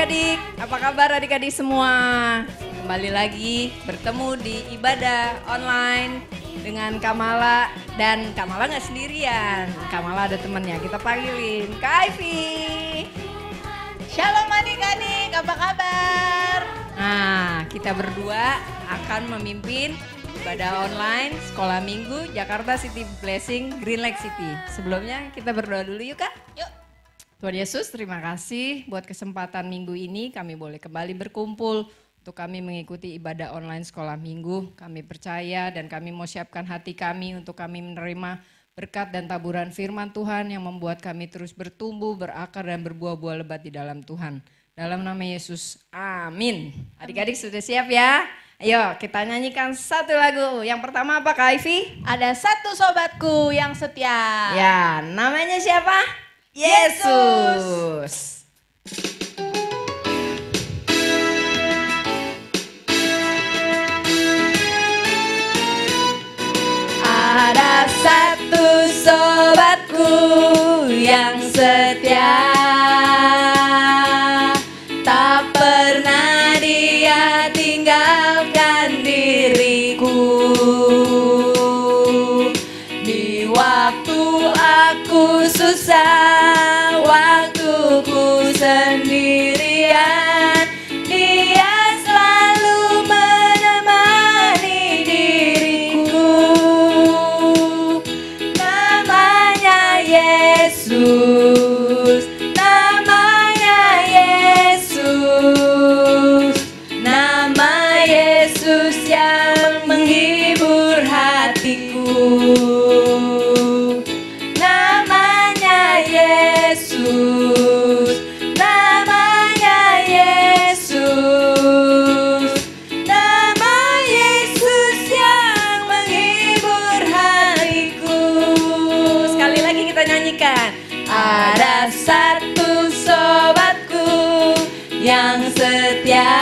adik-adik, apa kabar adik-adik semua? Kembali lagi bertemu di ibadah online dengan Kamala. Dan Kamala gak sendirian, Kamala ada temannya, kita panggilin Kak Ivy. Shalom adik-adik, apa kabar? Nah, kita berdua akan memimpin ibadah online Sekolah Minggu Jakarta City Blessing Green Lake City. Sebelumnya kita berdoa dulu yuk Kak. Yuk. Tuhan Yesus, terima kasih buat kesempatan minggu ini kami boleh kembali berkumpul untuk kami mengikuti ibadah online sekolah minggu. Kami percaya dan kami mau siapkan hati kami untuk kami menerima berkat dan taburan firman Tuhan yang membuat kami terus bertumbuh, berakar dan berbuah-buah lebat di dalam Tuhan. Dalam nama Yesus, amin. Adik-adik sudah siap ya? Ayo kita nyanyikan satu lagu. Yang pertama apa Kak Ivy? Ada satu sobatku yang setia. Ya, namanya siapa? Yesus. Ada satu sobatku yang setia, tak pernah dia tinggalkan diriku. Di waktu aku susah, waktuku sendirian, dia selalu menemani diriku. Namanya Yesus, namanya Yesus, nama Yesus yang menghibur hatiku. Yesus, namanya Yesus, nama Yesus yang menghibur hatiku. Sekali lagi kita nyanyikan. Ada satu sobatku yang setia,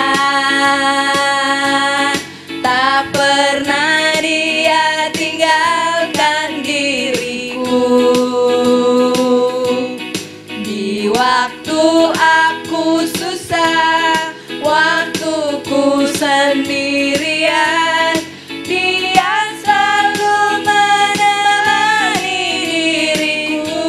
tak pernah dia tinggalkan diriku. Waktu aku susah, waktuku sendirian, dia selalu menemani diriku.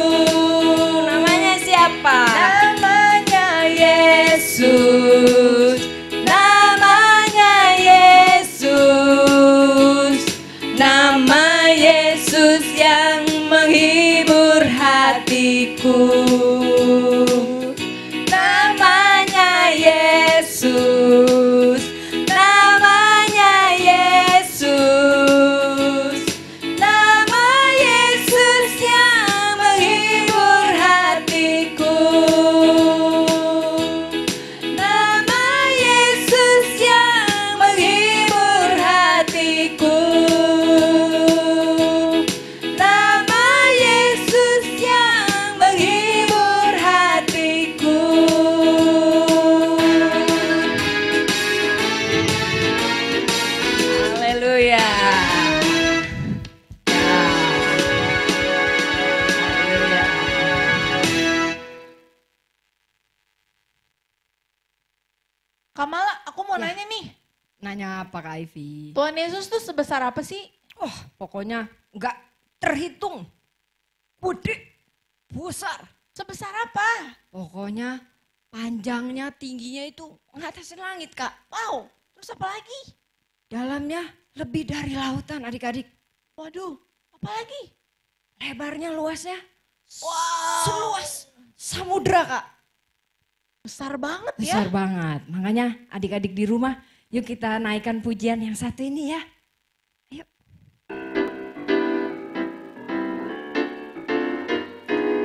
Namanya siapa? Namanya Yesus, namanya Yesus, nama Yesus yang menghibur hatiku. Yesus, namanya Yesus, nama Yesus yang menghibur hatiku. Nama Yesus yang menghibur hatiku. Nama Yesus yang menghibur hatiku. Kamala, aku mau nanya nih. Nanya apa Kak Ivy? Tuhan Yesus tuh sebesar apa sih? Oh, pokoknya nggak terhitung. Gede, besar. Sebesar apa? Pokoknya panjangnya, tingginya itu ngatasin langit Kak. Wow, terus apa lagi? Dalamnya lebih dari lautan adik-adik. Waduh, apa lagi? Lebarnya, luasnya Wow, seluas samudra Kak. besar banget ya. Besar banget. Makanya adik-adik di rumah, yuk kita naikkan pujian yang satu ini ya. Ayo.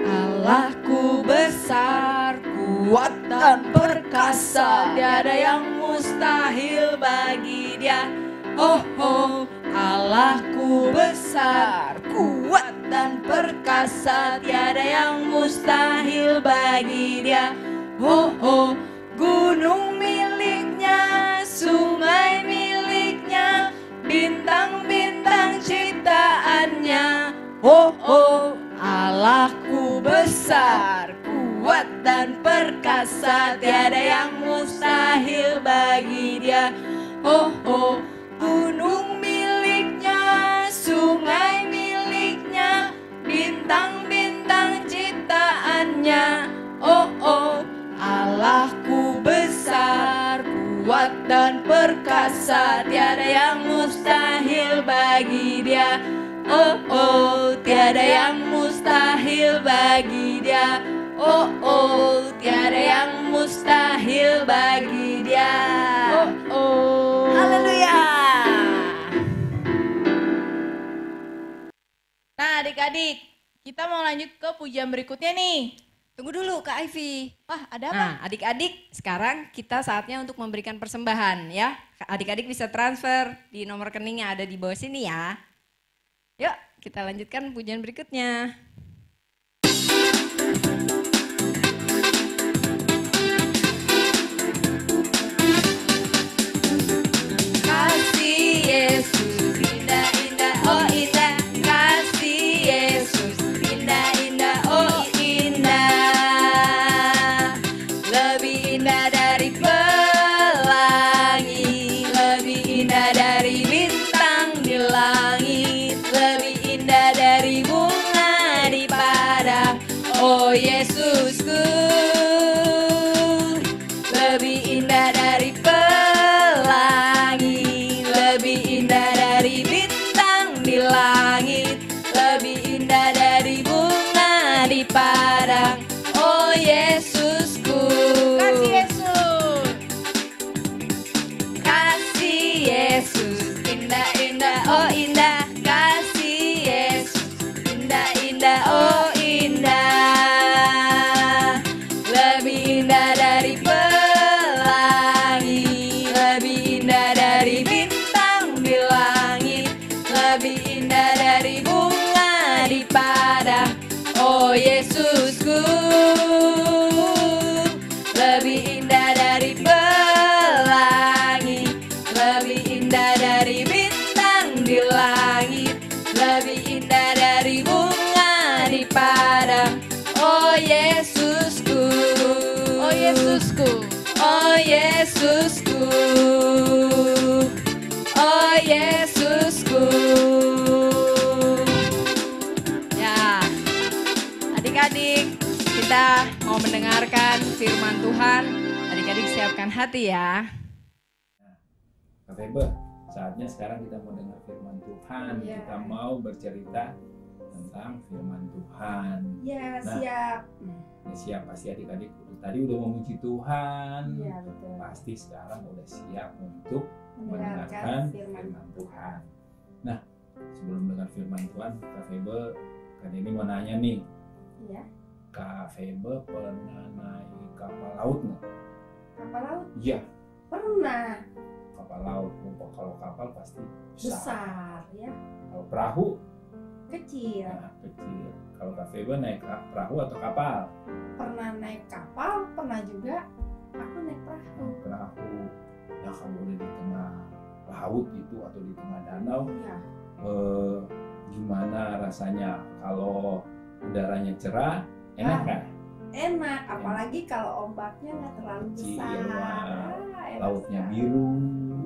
Allahku besar, kuat dan perkasa, tiada yang mustahil bagi Dia. Oh, oh, Allahku besar, kuat dan perkasa, tiada yang mustahil bagi Dia. Oh, oh, gunung miliknya, sungai miliknya, bintang-bintang ciptaannya. Oh, oh, Allahku besar, kuat dan perkasa. perkasa, tiada yang mustahil bagi Dia. Oh, oh, gunung miliknya, sungai miliknya, bintang-bintang ciptaannya. Oh, oh, Allahku besar, kuat dan perkasa, tiada yang mustahil bagi Dia. Oh, oh, tiada yang mustahil bagi Dia. Oh, oh, tiada yang mustahil bagi Dia. Oh, oh. Haleluya. Nah adik-adik, kita mau lanjut ke pujian berikutnya nih. Tunggu dulu Kak Ivy. Wah ada apa? Nah, adik-adik, sekarang kita saatnya untuk memberikan persembahan ya. Adik-adik bisa transfer di nomor rekening yang ada di bawah sini ya. Yuk, kita lanjutkan pujian berikutnya. Kasih Yesus indah-indah, oh indah. Kasih Yesus indah-indah, oh indah. Lebih indah dari pelangi, lebih indah dari bintang di langit, lebih indah dari bunga di padang. Oh Yesusku, lebih indah dari pelangi, lebih indah dari bintang di langit, lebih indah dari bunga di padang. Oh Yesusku, Kasih Yesus. kasih Yesus indah-indah, oh indah. Kasih Yesus indah-indah, oh indah. Lebih indah dari pelangi, lebih indah dari bintang di langit, lebih indah dari bunga di padang. Oh Yesusku, lebih indah dari pelangi, lebih indah dari bintang di langit, lebih indah dari bunga di padang. Oh Yesusku, Oh Yesusku. oh Yesusku, oh Yesusku. Ya, adik-adik, kita mau mendengarkan firman Tuhan. Adik-adik siapkan hati ya. Kak Febe, saatnya sekarang kita mau dengar firman Tuhan. Iya. Kita mau bercerita tentang firman Tuhan. Ya, Nah, siap. Ya, siap, pasti adik-adik tadi udah memuji Tuhan. Iya, betul. Pasti sekarang udah siap untuk Mendengarkan mendengarkan firman firman Tuhan. Nah, sebelum mendengar firman Tuhan, Kak Febe, Kak Denny mau nanya nih. Iya. Kak Febe pernah naik kapal laut nggak? Kapal laut Iya, pernah kapal laut. Oh, kalau kapal pasti besar ya, Kalau perahu, kecil. nah, kecil. Kalau Kak Febe naik perahu atau kapal? Pernah naik kapal, pernah juga aku naik perahu. Perahu. Nah, kalau udah di tengah laut itu atau di tengah danau, Iya. gimana rasanya? Kalau udaranya cerah, enak nggak? Enak, apalagi kalau ombaknya nggak terlalu Kecil, besar. wah. Enak Lautnya sekali. biru,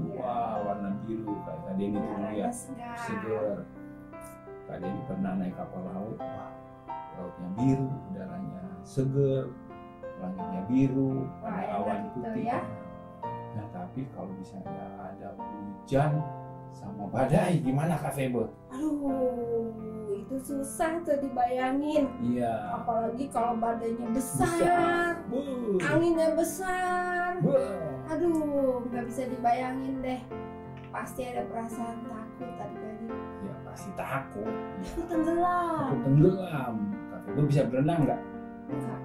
Iya. wah warna biru kayak tadi ini tuh Udaranya lihat segar. seger. Kak Denny pernah naik kapal laut, wah lautnya biru, udaranya seger, langitnya biru, Wah, ada enak awan gitu putih. ya. Nah tapi kalau misalnya ada hujan sama badai, gimana Kak Febe? Aduh, itu susah tuh dibayangin. Iya. Apalagi kalau badainya besar, Besar. anginnya besar. Wah. Aduh, nggak bisa dibayangin deh. Pasti ada perasaan takut tadi. Ya pasti takut. Aku tenggelam. Takut tenggelam. Kak Febe bisa berenang nggak? Enggak.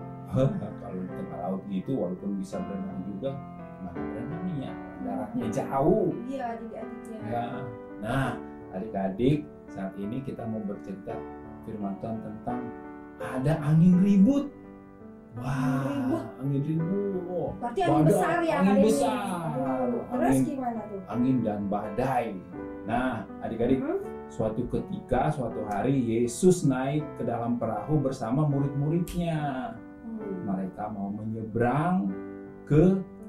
Kalau di tengah laut gitu, walaupun bisa berenang juga, gimana berenangnya? Daratnya jauh. Iya, adik-adiknya. Ya. Nah, adik-adik, saat ini kita mau bercerita firman Tuhan tentang ada angin ribut. Wah, angin ribut. Berarti angin Badai, besar ya angin kali ini. besar. Aduh, terus Angin- gimana tuh? Angin dan badai. Nah, adik-adik, Hmm? suatu ketika, suatu hari Yesus naik ke dalam perahu bersama murid-muridnya. Hmm. Mereka mau menyeberang ke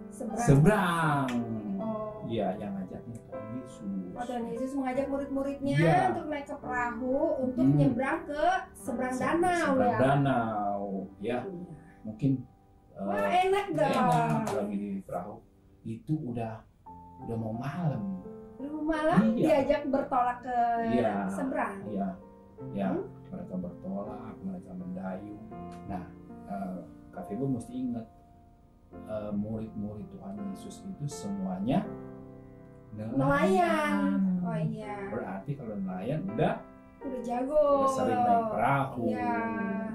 Seberang. seberang. Oh. Iya, yang ngajaknya Tuhan Yesus. Oh, Tuhan Yesus mengajak murid-muridnya Iya. untuk naik ke perahu untuk Hmm. nyebrang ke seberang danau Seberang ya. danau, ya. Mungkin Wah, enak dong. enak lagi di perahu. Itu udah mau malam. Lu malam Iya. diajak bertolak ke Iya. seberang. Iya, ya. Hmm? Mereka bertolak, mereka mendayung. Nah, Kak Febo mesti ingat, murid-murid Tuhan Yesus itu semuanya Nelayan. Oh iya. Berarti kalau nelayan udah Jago. sering naik perahu, Iya.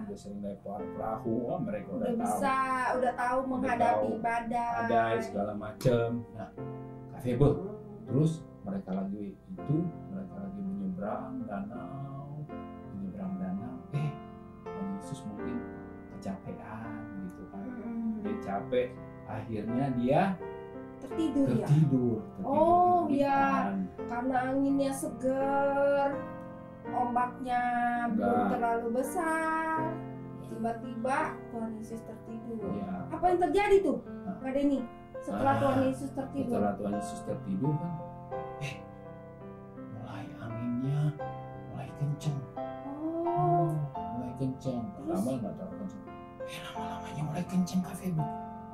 udah sering naik perahu, wah mereka Udah tahu bisa, udah tahu menghadapi tahu. badai. badai segala macam. Nah, Kak Febo, terus mereka lagi menyeberang danau, Tuhan Yesus mungkin kecapean gitu kan, dia capek, akhirnya dia Tertidur ya. tertidur Oh, di iya. hutan. Karena anginnya seger, ombaknya belum Enggak. terlalu besar. Tiba-tiba Tuhan Yesus tertidur. Ya, Apa yang terjadi tuh, Nah. Kak Denny? Setelah Ah, Tuhan Yesus tertidur. setelah Tuhan Yesus tertidur kan, mulai anginnya mulai kenceng. Oh, Mulai kenceng. Pertama nggak terlalu kenceng. Lama-lamanya mulai kenceng Kak Febo.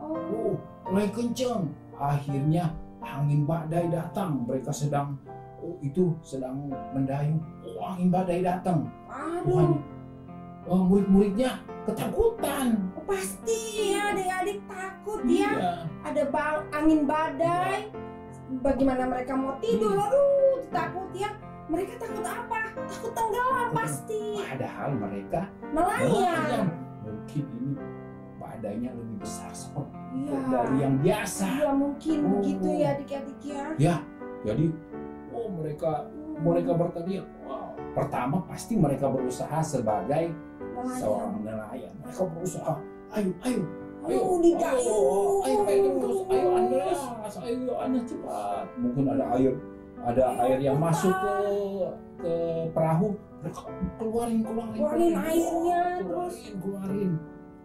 oh, Mulai kenceng. Akhirnya angin badai datang. Mereka sedang mendayung. Angin badai datang. aduh. Murid-muridnya ketakutan. Oh, pasti ya adik-adik takut Iya. ya. Ada angin badai. Bagaimana mereka mau tidur? Aduh, takut ya. Mereka takut apa? Takut tenggelam pasti. Padahal mereka Nelayan. mungkin ini badainya lebih besar seperti Iya. dari yang biasa. Iya mungkin Oh. begitu ya adik-adik ya. Ya, jadi mereka berteriak. Wow. Pertama pasti mereka berusaha sebagai seorang nelayan. Mereka berusaha, ayo, didayung. ayo Andreas cepat. Mungkin ada air yang masuk ke perahu. Mereka keluarin airnya, terus keluarin.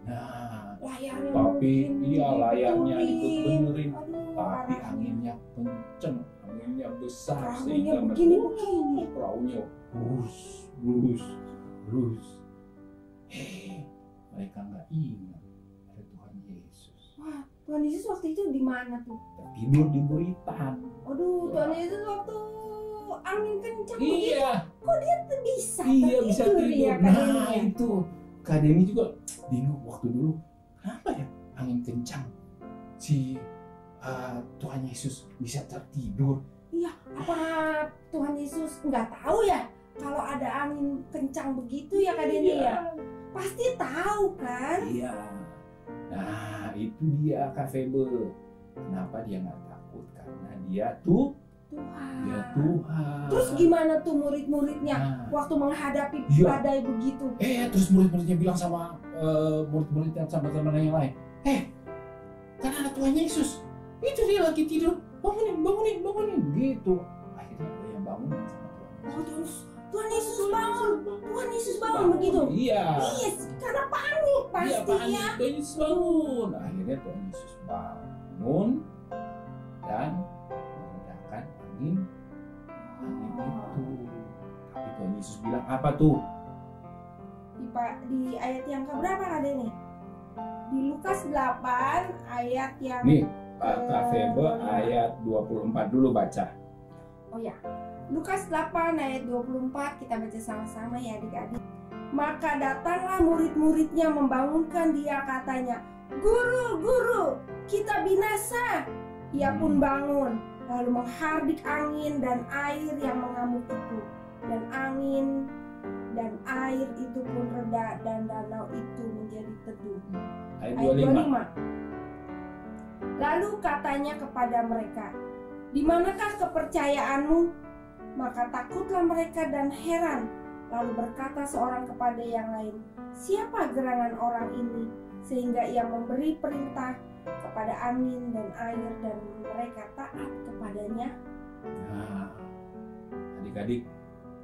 Nah, layarnya tapi mungkin iya layarnya ikut benerin. Aduh, Tapi parah. anginnya kenceng, anginnya besar Perahunya sehingga begini. perahunya terus. Mereka nggak ingat ada Tuhan Yesus. Wah, Tuhan Yesus waktu itu di mana tuh? Tidur di buritan. Aduh, Tuhan Yesus waktu angin kencang begitu Iya, tuh bisa bisa tidur. ya Kak Denny Nah ya? itu, Kak Denny juga bingung waktu dulu. Kenapa ya angin kencang si Tuhan Yesus bisa tertidur? Iya, apa Tuhan Yesus nggak tahu ya kalau ada angin kencang begitu ya Kak Denny ya? Pasti tahu kan? Iya. Nah itu dia Kak Febe. Kenapa dia nggak takut? Karena dia Tuhan. Terus gimana tuh murid-muridnya Nah, waktu menghadapi Iya. badai begitu? terus murid-muridnya bilang sama murid-murid yang sama teman yang lain, kan ada Tuhan Yesus. Itu dia lagi tidur. Bangunin gitu. Akhirnya ada yang bangun sama Tuhan Yesus. Tuhan Yesus bangun begitu. Iya. Yes, karena panik Iya, pasti panik. ya. Tuhan Yesus bangun. Akhirnya Tuhan Yesus bangun dan meredakan angin itu. Tapi Tuhan Yesus bilang apa tuh? Di ayat yang keberapa Kak Denny? Di Lukas 8 ayat yang Nih, Kak Febe ayat 24 dulu baca. Oh ya, Lukas 8 ayat 24 kita baca sama-sama ya adik-adik. Maka datanglah murid-muridnya membangunkan dia, katanya, "Guru, guru, kita binasa." Ia pun bangun, lalu menghardik angin dan air yang mengamuk itu. Dan angin dan air itu pun reda dan danau itu menjadi teduh. Ayat Ayat 25. 25. Lalu katanya kepada mereka, "Di manakah kepercayaanmu?" Maka takutlah mereka dan heran. Lalu berkata seorang kepada yang lain, "Siapa gerangan orang ini sehingga ia memberi perintah kepada angin dan air dan mereka taat kepadanya?" Nah, adik-adik,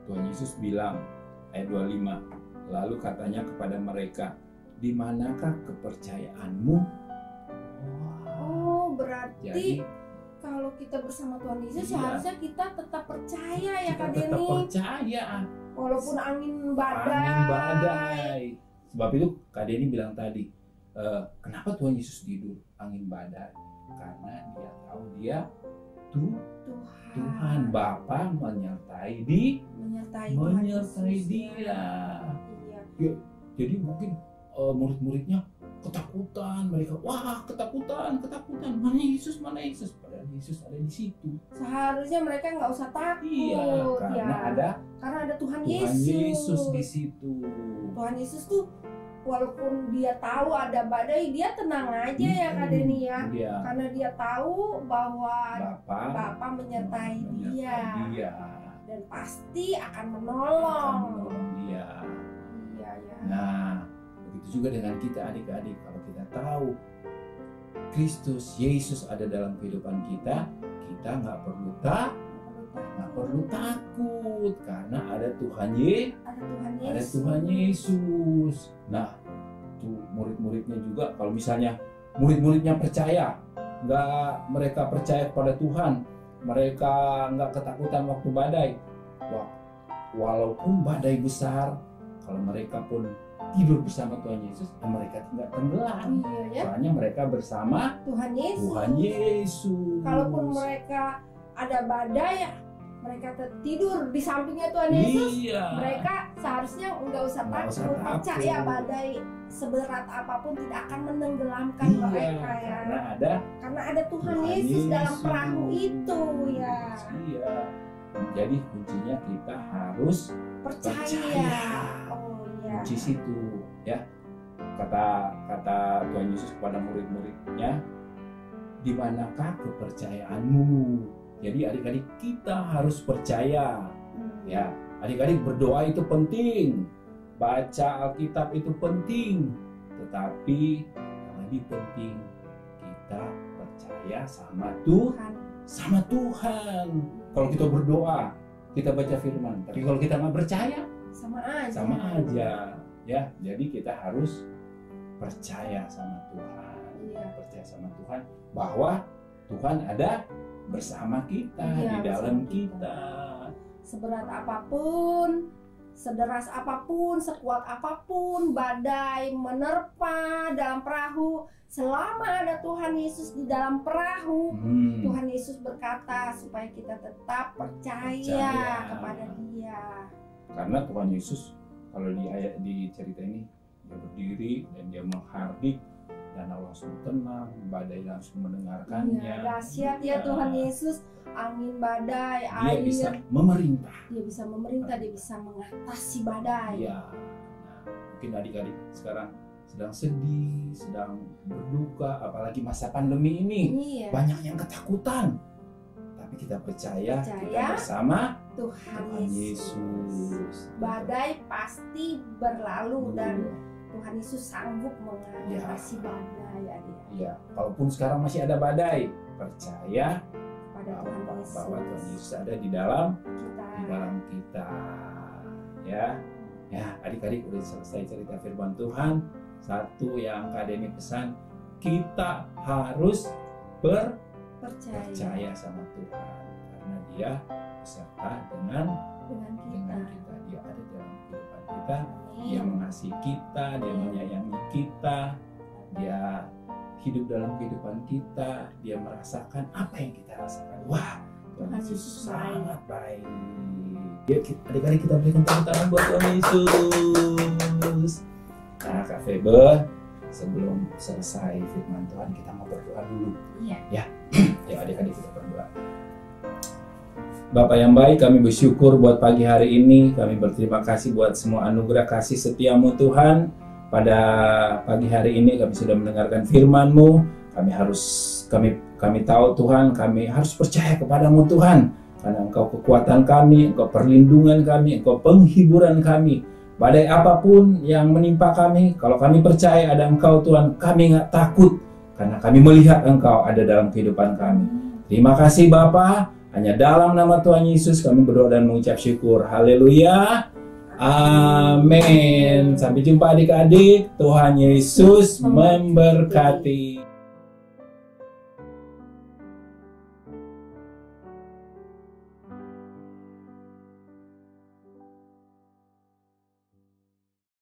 Tuhan Yesus bilang ayat 25. Lalu katanya kepada mereka, "Di manakah kepercayaanmu?" Wow. Berarti kalau kita bersama Tuhan Yesus Iya. seharusnya kita tetap percaya ya kita Kak tetap Denny. percaya. Walaupun angin badai. Angin badai. Sebab itu Kak Denny bilang tadi, kenapa Tuhan Yesus tidur angin badai? Karena dia tahu dia Tuhan Bapa menyertai menyertai dia. Iya. Jadi mungkin murid-muridnya ketakutan, mereka wah ketakutan, mana Yesus, padahal Yesus ada di situ. Seharusnya mereka nggak usah takut. Iya, karena ada Tuhan Yesus Yesus. di situ. Tuhan Yesus tuh walaupun dia tahu ada badai, dia tenang aja ya Kak Denny ya. Iya. Karena dia tahu bahwa Bapa menyertai dia dia. dan pasti akan menolong. Dia. Iya ya. Nah, begitu juga dengan kita adik-adik, kalau kita tahu Kristus Yesus ada dalam kehidupan kita, kita nggak perlu takut karena ada Tuhan ada Tuhan Yesus. Nah, tuh murid-muridnya juga, kalau misalnya murid-muridnya percaya, mereka percaya kepada Tuhan, mereka nggak ketakutan waktu badai. Walaupun badai besar, kalau mereka pun tidur bersama Tuhan Yesus, mereka tidak tenggelam. Iya ya. Soalnya mereka bersama Tuhan Tuhan Yesus. Kalaupun mereka ada badai, mereka tidur di sampingnya Tuhan Yesus. Iya. Mereka seharusnya nggak usah takut. Percaya badai seberat apapun tidak akan menenggelamkan mereka ya. Karena ada Tuhan Yesus dalam perahu itu ya. Iya. Jadi kuncinya kita harus percaya. Oh ya. Kunci situ ya. Kata Tuhan Yesus kepada murid-muridnya, di manakah kepercayaanmu? Jadi adik-adik kita harus percaya. Ya, adik-adik berdoa itu penting. Baca Alkitab itu penting. Tetapi yang lebih penting kita percaya sama Tuhan. Kalau kita berdoa, kita baca firman. Tapi kalau kita nggak percaya, sama aja. Ya, jadi kita harus percaya sama Tuhan. Iya. Percaya sama Tuhan bahwa Tuhan ada bersama kita, Iya, di dalam bersama kita. Seberat apapun, sederas apapun, sekuat apapun badai menerpa dalam perahu, selama ada Tuhan Yesus di dalam perahu, Tuhan Yesus berkata supaya kita tetap percaya kepada Dia. Karena Tuhan Yesus kalau di cerita ini, dia berdiri dan dia menghardik, dan langsung tenang, badai langsung mendengarkannya. Iya, dahsyat ya Tuhan Yesus, angin badai, dia air. bisa memerintah. Dia bisa memerintah, dia bisa mengatasi badai. Iya. Nah, mungkin adik-adik sekarang sedang sedih, sedang berduka, apalagi masa pandemi ini. Iya. Banyak yang ketakutan. Tapi kita percaya kita bersama Tuhan Yesus. Badai pasti berlalu dan Tuhan Yesus sanggup mengatasi badai ya dia. Iya, walaupun sekarang masih ada badai, percaya Pada Tuhan Yesus. bahwa Tuhan Yesus ada di dalam kita. Ya, adik-adik udah selesai cerita firman Tuhan. Satu yang Kak Denny pesan, kita harus percaya sama Tuhan karena Dia beserta dengan kita. Dia ada dalam kehidupan kita. Dia mengasihi kita, Dia menyayangi kita, Dia hidup dalam kehidupan kita, Dia merasakan apa yang kita rasakan. Wah, Tuhan Yesus sangat baik. Yuk adik-adik kita berikan tepuk tangan buat Tuhan Yesus. Nah Kak Febe, sebelum selesai firman Tuhan kita mau berdoa dulu. Ya adik-adik kita berdoa. Bapak yang baik, kami bersyukur buat pagi hari ini. Kami berterima kasih buat semua anugerah kasih setiamu Tuhan. Pada pagi hari ini kami sudah mendengarkan firman-Mu. Kami tahu Tuhan, kami harus percaya kepadamu Tuhan. Karena Engkau kekuatan kami, Engkau perlindungan kami, Engkau penghiburan kami. Badai apapun yang menimpa kami, kalau kami percaya ada Engkau Tuhan, kami nggak takut. Karena kami melihat Engkau ada dalam kehidupan kami. Terima kasih Bapa. Hanya dalam nama Tuhan Yesus kami berdoa dan mengucap syukur. Haleluya. Amin. Sampai jumpa adik-adik. Tuhan Yesus memberkati.